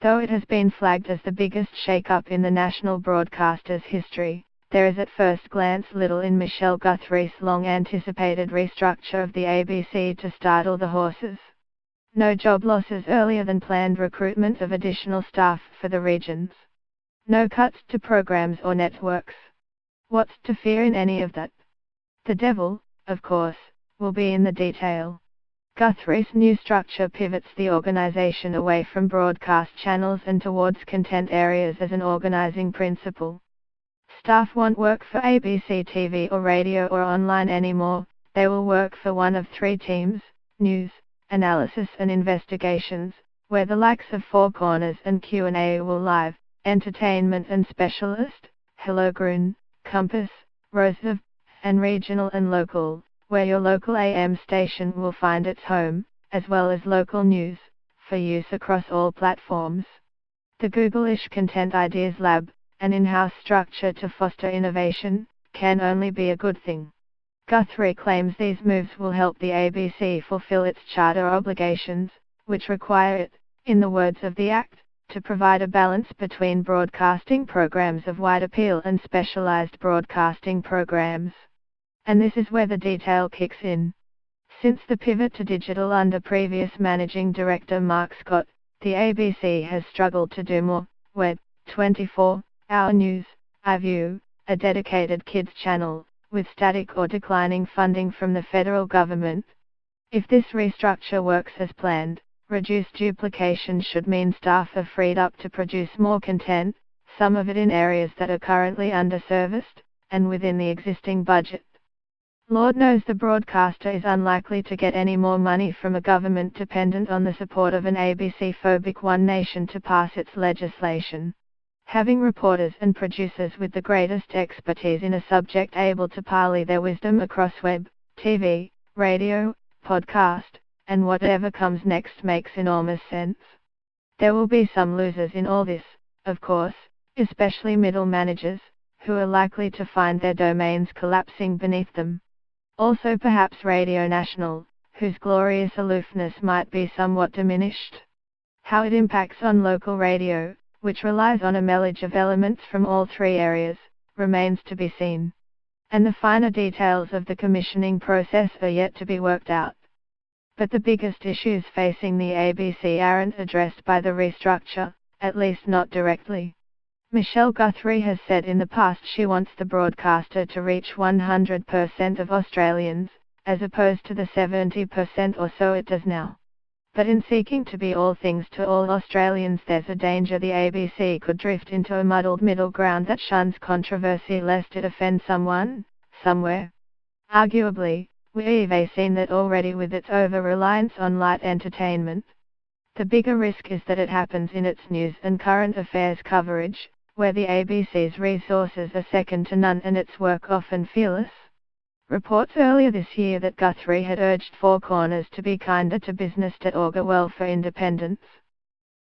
Though it has been flagged as the biggest shake-up in the national broadcaster's history, there is at first glance little in Michelle Guthrie's long-anticipated restructure of the ABC to startle the horses. No job losses earlier than planned recruitment of additional staff for the regions. No cuts to programs or networks. What's to fear in any of that? The devil, of course, will be in the detail. Guthrie's new structure pivots the organization away from broadcast channels and towards content areas as an organizing principle. Staff won't work for ABC TV or radio or online anymore, they will work for one of three teams: news, analysis and investigations, where the likes of Four Corners and Q&A will live, entertainment and specialist, Hello Grun, Compass, Rose, and regional and local, where your local AM station will find its home, as well as local news, for use across all platforms. The Google-ish Content Ideas Lab, an in-house structure to foster innovation, can only be a good thing. Guthrie claims these moves will help the ABC fulfill its charter obligations, which require it, in the words of the Act, to provide a balance between broadcasting programs of wide appeal and specialized broadcasting programs. And this is where the detail kicks in. Since the pivot to digital under previous managing director Mark Scott, the ABC has struggled to do more. Web, 24-hour news, iView, a dedicated kids channel, with static or declining funding from the federal government. If this restructure works as planned, reduced duplication should mean staff are freed up to produce more content, some of it in areas that are currently underserviced, and within the existing budget. Lord knows the broadcaster is unlikely to get any more money from a government dependent on the support of an ABC-phobic One Nation to pass its legislation. Having reporters and producers with the greatest expertise in a subject able to parley their wisdom across web, TV, radio, podcast, and whatever comes next makes enormous sense. There will be some losers in all this, of course, especially middle managers, who are likely to find their domains collapsing beneath them. Also perhaps Radio National, whose glorious aloofness might be somewhat diminished. How it impacts on local radio, which relies on a melange of elements from all three areas, remains to be seen. And the finer details of the commissioning process are yet to be worked out. But the biggest issues facing the ABC aren't addressed by the restructure, at least not directly. Michelle Guthrie has said in the past she wants the broadcaster to reach 100% of Australians, as opposed to the 70% or so it does now. But in seeking to be all things to all Australians, there's a danger the ABC could drift into a muddled middle ground that shuns controversy lest it offend someone, somewhere. Arguably, we've seen that already with its over-reliance on light entertainment. The bigger risk is that it happens in its news and current affairs coverage, where the ABC's resources are second to none and its work often fearless. Reports earlier this year that Guthrie had urged Four Corners to be kinder to business to augur well for independence.